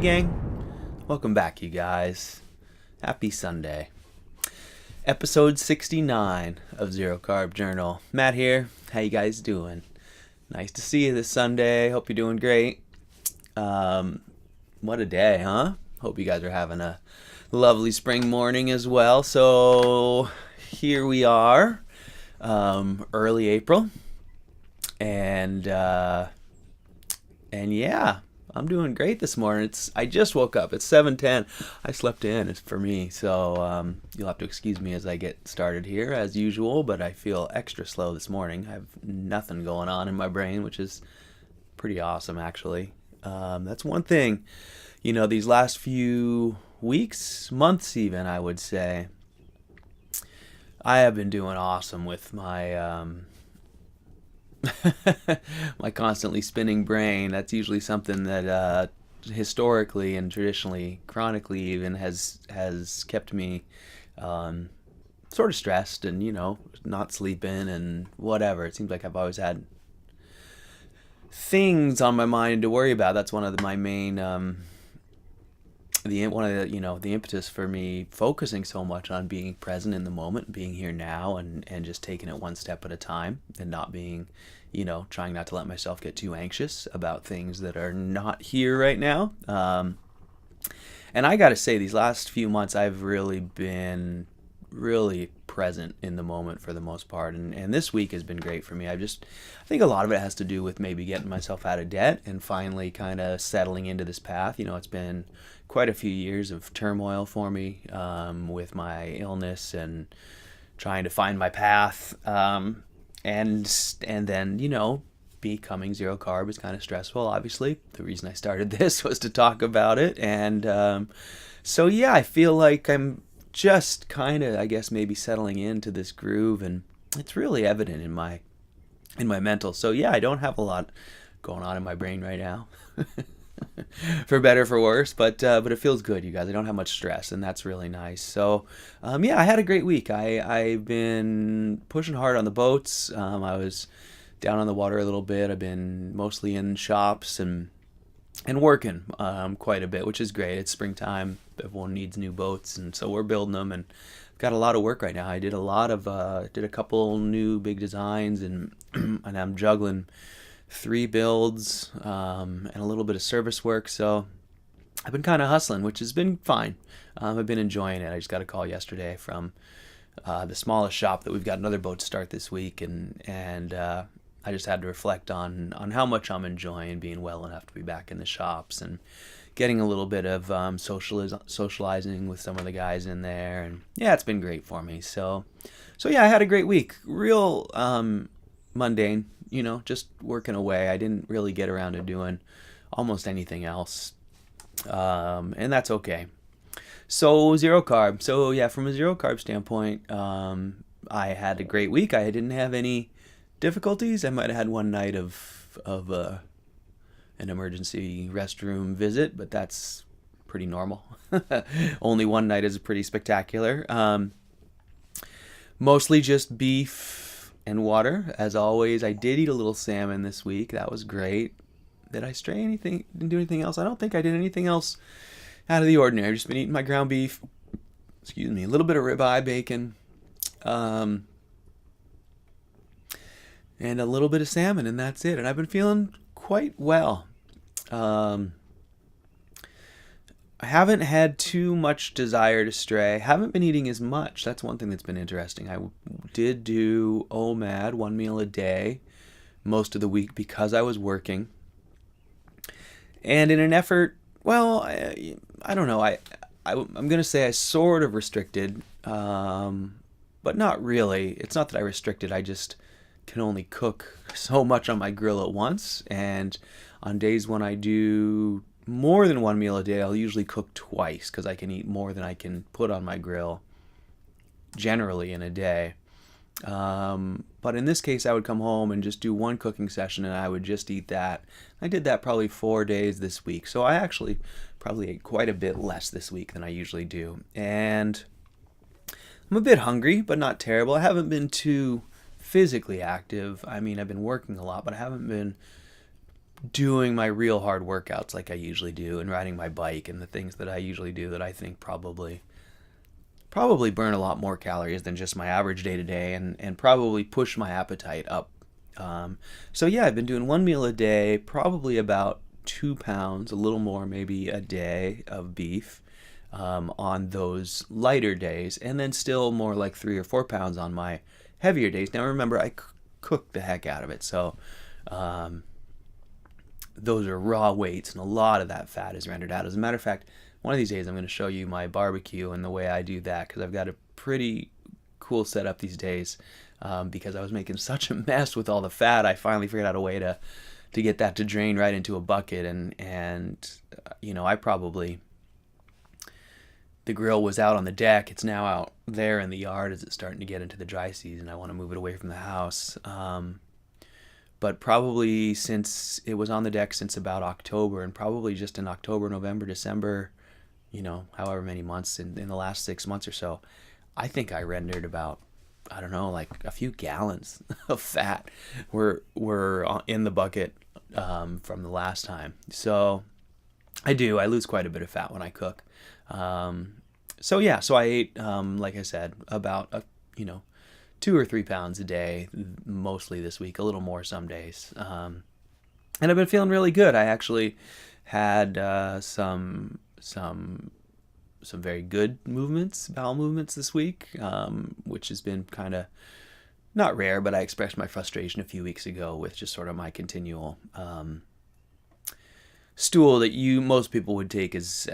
gang. Welcome back, you guys. Happy Sunday. Episode 69 of Zero Carb Journal. Matt here. How you guys doing? Nice to see you this Sunday. Hope you're doing great. What a day, huh? Hope you guys are having a lovely spring morning as well. So here we are, early April, and yeah, I'm doing great this morning. I just woke up. It's 7:10. I slept in. It's for me, so you'll have to excuse me as I get started here as usual. But I feel extra slow this morning. I have nothing going on in my brain, which is pretty awesome, actually. That's one thing. You know, these last few weeks, months even, I would say, I have been doing awesome with my my constantly spinning brain. That's usually something that historically and traditionally, chronically even, has kept me sort of stressed and, you know, not sleeping and whatever. It seems like I've always had things on my mind to worry about. That's one of my main the impetus for me focusing so much on being present in the moment, being here now, and just taking it one step at a time, and not being, you know, trying not to let myself get too anxious about things that are not here right now. And I gotta say, these last few months I've really been present in the moment for the most part, and this week has been great for me. I think a lot of it has to do with maybe getting myself out of debt and finally kind of settling into this path. You know, it's been quite a few years of turmoil for me with my illness and trying to find my path, and then, you know, becoming zero carb is kind of stressful. Obviously, the reason I started this was to talk about it, and so yeah, I feel like I'm just kind of, I guess, maybe settling into this groove, and it's really evident in my mental. So yeah, I don't have a lot going on in my brain right now. For better, for worse, but it feels good, you guys. I don't have much stress, and that's really nice. So yeah, I had a great week. I've been pushing hard on the boats. I was down on the water a little bit. I've been mostly in shops and working quite a bit, which is great. It's springtime. Everyone needs new boats, and so we're building them, and got a lot of work right now. I did a couple new big designs, and and I'm juggling 3 builds and a little bit of service work. So I've been kind of hustling, which has been fine. I've been enjoying it. I just got a call yesterday from the smallest shop that we've got another boat to start this week, and I just had to reflect on how much I'm enjoying being well enough to be back in the shops and getting a little bit of socializing with some of the guys in there. And yeah, it's been great for me. So yeah, I had a great week. Real mundane, you know, just working away. I didn't really get around to doing almost anything else, and that's okay. So zero carb. So yeah, from a zero carb standpoint, I had a great week. I didn't have any difficulties. I might have had one night of an emergency restroom visit, but that's pretty normal. Only one night is pretty spectacular. Mostly just beef and water, as always. I did eat a little salmon this week. That was great. Did I stray anything? Didn't do anything else? I don't think I did anything else out of the ordinary. I've just been eating my ground beef. Excuse me. A little bit of ribeye bacon. And a little bit of salmon, and that's it. And I've been feeling quite well. I haven't had too much desire to stray. Haven't been eating as much. That's one thing that's been interesting. I did do OMAD, 1 meal a day, most of the week because I was working. And in an effort, well, I don't know. I'm going to say I sort of restricted, but not really. It's not that I restricted. I just can only cook so much on my grill at once, and on days when I do more than 1 meal a day, I'll usually cook twice because I can eat more than I can put on my grill generally in a day. But in this case, I would come home and just do one cooking session, and I would just eat that. I did that probably 4 days this week, so I actually probably ate quite a bit less this week than I usually do. And I'm a bit hungry, but not terrible. I haven't been too physically active. I mean, I've been working a lot, but I haven't been doing my real hard workouts like I usually do, and riding my bike and the things that I usually do that I think probably burn a lot more calories than just my average day to day, and probably push my appetite up. So yeah, I've been doing one meal a day, probably about 2 pounds, a little more maybe a day of beef on those lighter days, and then still more like 3 or 4 pounds on my heavier days. Now remember, I cook the heck out of it, so those are raw weights, and a lot of that fat is rendered out. As a matter of fact, one of these days I'm going to show you my barbecue and the way I do that, because I've got a pretty cool setup these days. Because I was making such a mess with all the fat, I finally figured out a way to get that to drain right into a bucket, and I probably, the grill was out on the deck. It's now out there in the yard as it's starting to get into the dry season. I want to move it away from the house. But probably since it was on the deck since about October, and probably just in October, November, December, however many months in the last 6 months or so, I think I rendered about, I don't know, like a few gallons of fat were in the bucket from the last time. So I lose quite a bit of fat when I cook. So I ate, like I said, about 2 or 3 pounds a day, mostly this week, a little more some days. And I've been feeling really good. I actually had some very good bowel movements this week, which has been kind of not rare, but I expressed my frustration a few weeks ago with just sort of my continual stool that most people would take as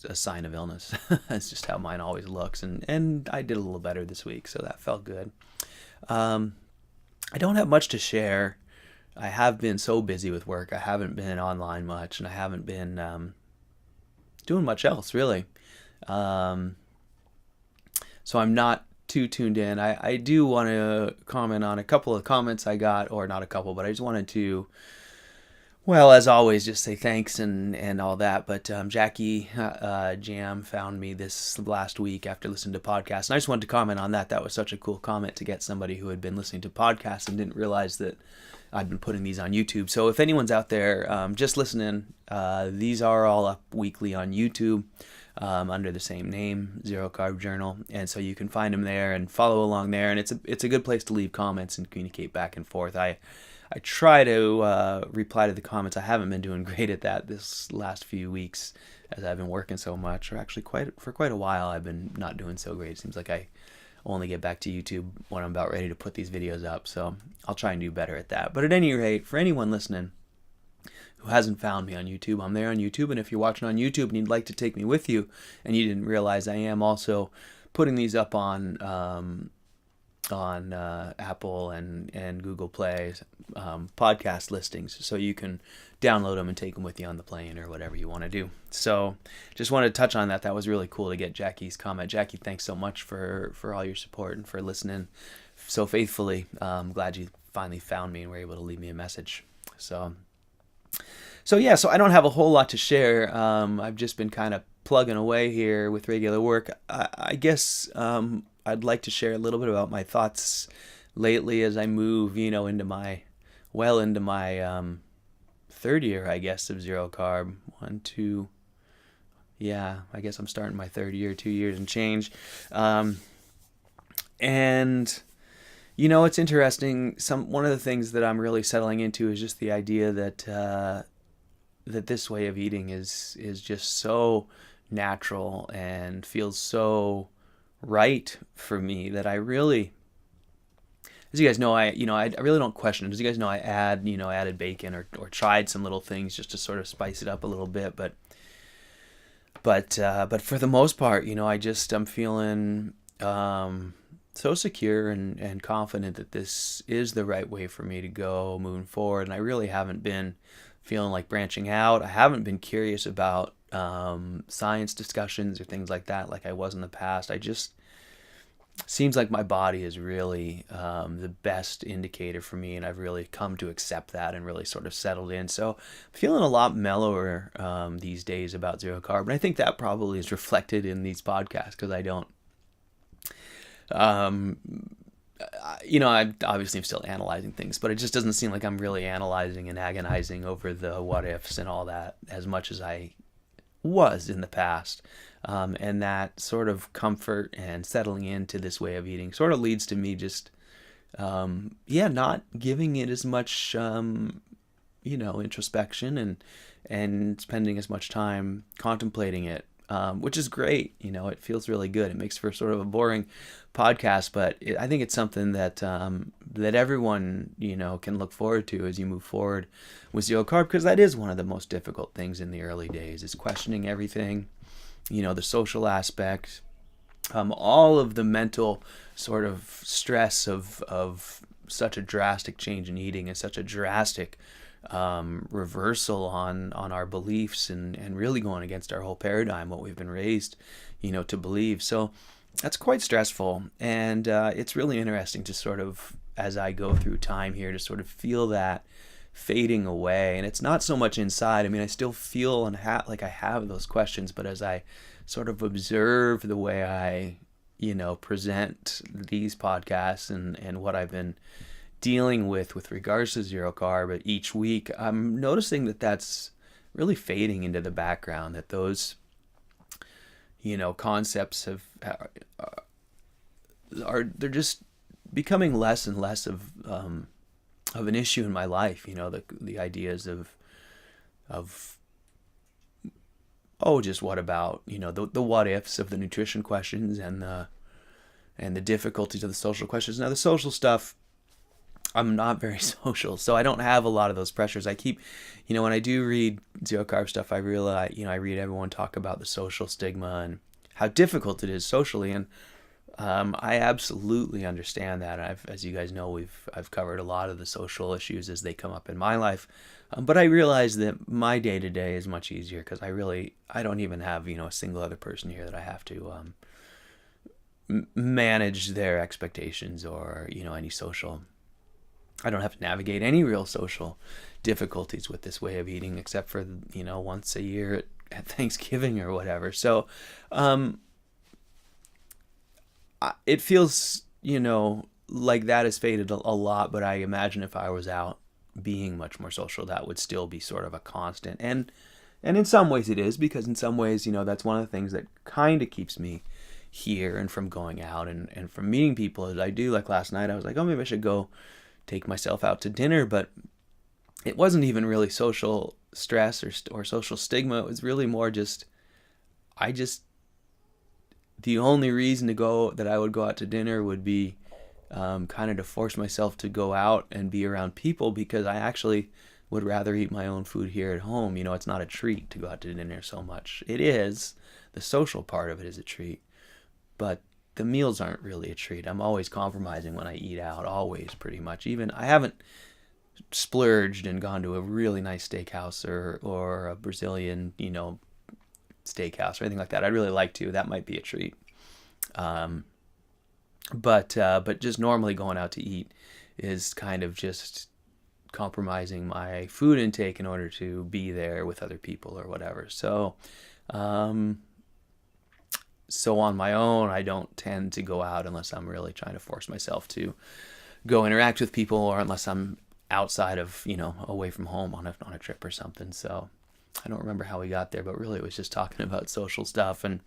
a sign of illness. That's just how mine always looks, and I did a little better this week, so that felt good. I don't have much to share. I have been so busy with work. I haven't been online much, and I haven't been doing much else, really. So I'm not too tuned in. I do want to comment on a couple of comments I got, or not a couple, but I just wanted to, well, as always, just say thanks and all that. But Jackie Jam found me this last week after listening to podcasts, and I just wanted to comment on that. That was such a cool comment to get somebody who had been listening to podcasts and didn't realize that I'd been putting these on YouTube. So if anyone's out there just listening, these are all up weekly on YouTube. Under the same name, Zero Carb Journal, and so you can find them there and follow along there, and it's a good place to leave comments and communicate back and forth. I try to reply to the comments. I haven't been doing great at that this last few weeks as I've been working so much, or actually for quite a while I've been not doing so great. It seems like I only get back to YouTube when I'm about ready to put these videos up, so I'll try and do better at that. But at any rate, for anyone listening who hasn't found me on YouTube, I'm there on YouTube, and if you're watching on YouTube and you'd like to take me with you, and you didn't realize, I am also putting these up on Apple and Google Play podcast listings, so you can download them and take them with you on the plane or whatever you want to do. So just wanted to touch on that. That was really cool to get Jackie's comment. Jackie, thanks so much for all your support and for listening so faithfully. I'm glad you finally found me and were able to leave me a message. So I don't have a whole lot to share. I've just been kind of plugging away here with regular work. I guess I'd like to share a little bit about my thoughts lately as I move, into my third year, I guess, of Zero Carb. I guess I'm starting my third year, 2 years and change. And it's interesting. One of the things that I'm really settling into is just the idea that this way of eating is just so natural and feels so right for me that I really, as you guys know, I really don't question it. As you guys know, I added bacon or tried some little things just to sort of spice it up a little bit, but for the most part, I'm feeling so secure and confident that this is the right way for me to go moving forward. And I really haven't been feeling like branching out. I haven't been curious about science discussions or things like that like I was in the past. Seems like my body is really the best indicator for me, and I've really come to accept that and really sort of settled in. So I'm feeling a lot mellower these days about Zero Carb, and I think that probably is reflected in these podcasts, because I obviously am still analyzing things, but it just doesn't seem like I'm really analyzing and agonizing over the what ifs and all that as much as I was in the past. And that sort of comfort and settling into this way of eating sort of leads to me just, not giving it as much, introspection and spending as much time contemplating it, which is great. It feels really good. It makes for sort of a boring podcast, but I think it's something that that everyone can look forward to as you move forward with zero carb, because that is one of the most difficult things in the early days, is questioning everything. The social aspect, all of the mental sort of stress of such a drastic change in eating and such a drastic reversal on our beliefs and really going against our whole paradigm, what we've been raised, to believe. So that's quite stressful. And it's really interesting to sort of, as I go through time here, to sort of feel that fading away. And it's not so much inside. I mean, I still feel and like I have those questions, but as I sort of observe the way I, present these podcasts and what I've been dealing with regards to zero carb each week, I'm noticing that that's really fading into the background, that those, concepts they're just becoming less and less of an issue in my life. The ideas of just what about, the what ifs of the nutrition questions and the difficulties of the social questions. Now the social stuff, I'm not very social, so I don't have a lot of those pressures. I keep, when I do read zero carb stuff, I realize, I read everyone talk about the social stigma and how difficult it is socially, and I absolutely understand that. As you guys know, I've covered a lot of the social issues as they come up in my life, but I realize that my day to day is much easier because I don't even have a single other person here that I have to manage their expectations or any social. I don't have to navigate any real social difficulties with this way of eating, except for once a year at Thanksgiving or whatever. So it feels like that has faded a lot, but I imagine if I was out being much more social, that would still be sort of a constant. And in some ways it is, because in some ways that's one of the things that kind of keeps me here and from going out and from meeting people as I do. Like last night I was like, oh, maybe I should go take myself out to dinner, but it wasn't even really social stress or social stigma. It was really more just the only reason that I would go out to dinner would be kind of to force myself to go out and be around people, because I actually would rather eat my own food here at home. It's not a treat to go out to dinner so much. It is, the social part of it is a treat, but the meals aren't really a treat. I'm always compromising when I eat out, always, pretty much. Even I haven't splurged and gone to a really nice steakhouse or a Brazilian, steakhouse or anything like that. I'd really like to. That might be a treat. But just normally going out to eat is kind of just compromising my food intake in order to be there with other people or whatever. So on my own, I don't tend to go out unless I'm really trying to force myself to go interact with people, or unless I'm outside of, away from home on a trip or something. So I don't remember how we got there, but really it was just talking about social stuff and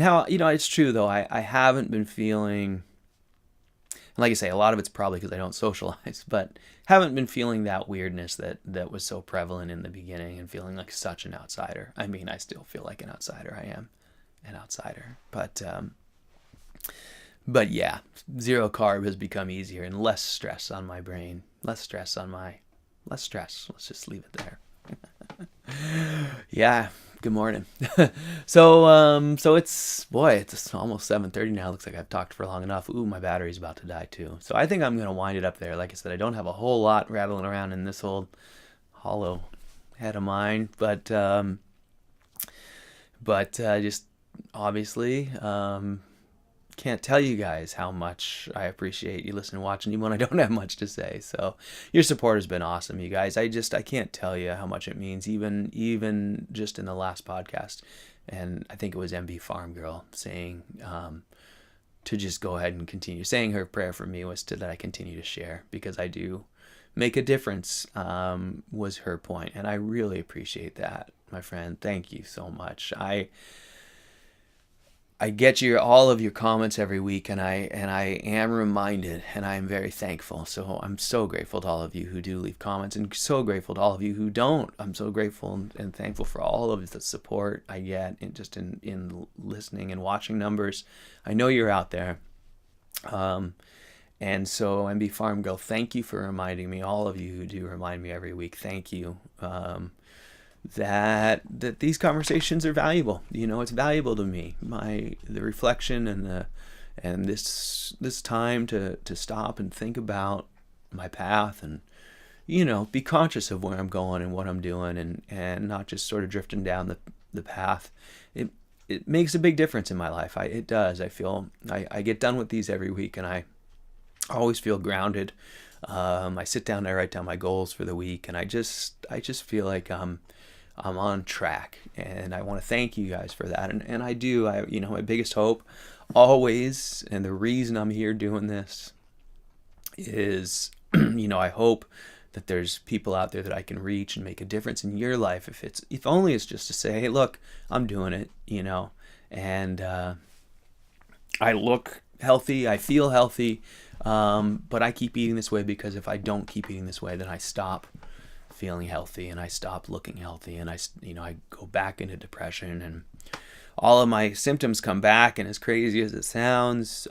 how, it's true though. I haven't been feeling, and like I say, a lot of it's probably because I don't socialize, but haven't been feeling that weirdness that was so prevalent in the beginning, and feeling like such an outsider. I mean, I still feel like an outsider. I am an outsider, but yeah, zero carb has become easier and less stress on my brain, less stress. Let's just leave it there. Yeah, good morning. So it's almost 7:30 now. Looks like I've talked for long enough. Ooh, my battery's about to die too. So I think I'm gonna wind it up there. Like I said, I don't have a whole lot rattling around in this old hollow head of mine, but just obviously can't tell you guys how much I appreciate you listening and watching, even when I don't have much to say. So your support has been awesome, you guys. I can't tell you how much it means, even just in the last podcast. And I think it was MB Farm Girl saying, to just go ahead and continue. Saying her prayer for me was that I continue to share, because I do make a difference, was her point. And I really appreciate that, my friend. Thank you so much. I get all of your comments every week, and I am reminded, and I am very thankful. So I'm so grateful to all of you who do leave comments, and so grateful to all of you who don't. I'm so grateful and thankful for all of the support I get in listening and watching numbers. I know you're out there. And so, MB Farm Girl, thank you for reminding me. All of you who do remind me every week, thank you. That these conversations are valuable. It's valuable to me. The reflection and this time to stop and think about my path, and be conscious of where I'm going and what I'm doing, and not just sort of drifting down the path. It makes a big difference in my life. It does. I feel I get done with these every week, and I always feel grounded. I sit down and I write down my goals for the week, and I just feel like I'm on track, and I want to thank you guys for that. And I do. My biggest hope always, and the reason I'm here doing this is, I hope that there's people out there that I can reach and make a difference in your life. If only it's just to say, hey, look, I'm doing it, and I look healthy, I feel healthy, but I keep eating this way because if I don't keep eating this way, then I stop feeling healthy, and I stop looking healthy, and I go back into depression, and all of my symptoms come back. And as crazy as it sounds,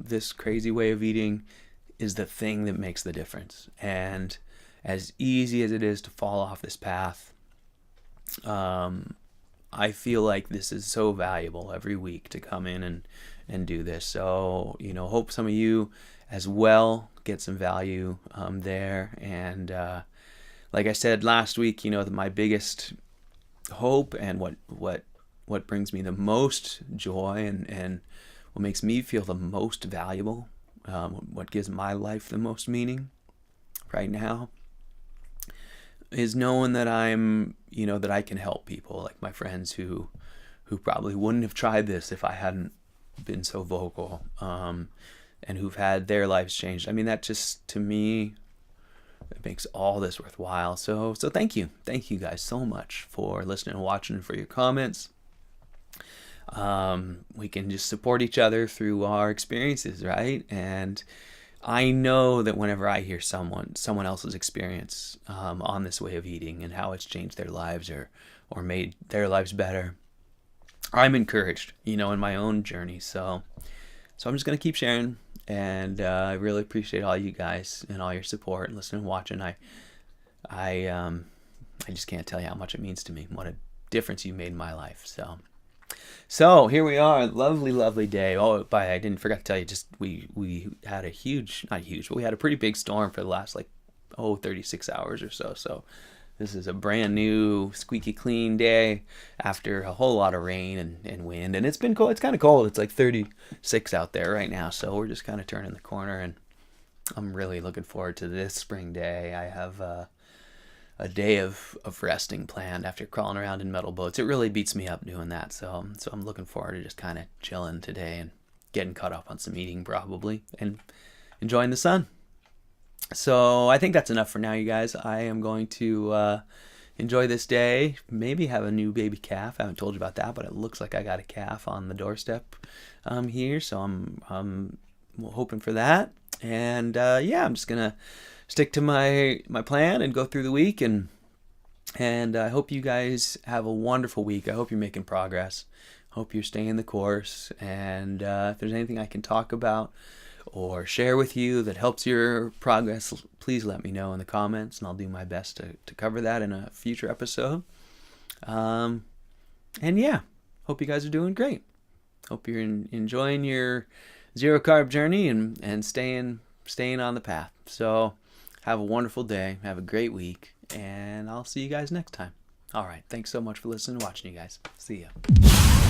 this crazy way of eating is the thing that makes the difference. And as easy as it is to fall off this path, I feel like this is so valuable every week to come in and do this. So, hope some of you as well get some value there. And like I said last week, my biggest hope and what brings me the most joy and what makes me feel the most valuable, what gives my life the most meaning right now, is knowing that that I can help people, like my friends who probably wouldn't have tried this if I hadn't been so vocal, and who've had their lives changed. I mean, that just, to me, it makes all this worthwhile. So thank you guys so much for listening and watching, and for your comments. We can just support each other through our experiences, right? And I know that whenever I hear someone else's experience on this way of eating and how it's changed their lives or made their lives better, I'm encouraged, in my own journey. So I'm just going to keep sharing, and I really appreciate all you guys and all your support and listening and watching. I just can't tell you how much it means to me, what a difference you made in my life. So here we are, lovely day. Oh, I didn't forget to tell you, just we had a not huge, but we had a pretty big storm for the last 36 hours or so. So this is a brand new squeaky clean day after a whole lot of rain and wind, and it's been cold. It's kind of cold. It's like 36 out there right now. So we're just kind of turning the corner, and I'm really looking forward to this spring day. I have a day of resting planned after crawling around in metal boats. It really beats me up doing that. So I'm looking forward to just kind of chilling today and getting caught up on some eating probably and enjoying the sun. So I think that's enough for now, you guys. I am going to enjoy this day, maybe have a new baby calf. I haven't told you about that, but it looks like I got a calf on the doorstep here. So I'm hoping for that. And I'm just going to stick to my plan and go through the week, and I hope you guys have a wonderful week. I hope you're making progress. Hope you're staying the course, and if there's anything I can talk about or share with you that helps your progress, please let me know in the comments, and I'll do my best to cover that in a future episode. Hope you guys are doing great. Hope you're enjoying your zero carb journey and staying on the path. So have a wonderful day. Have a great week. And I'll see you guys next time. All right. Thanks so much for listening and watching, you guys. See ya.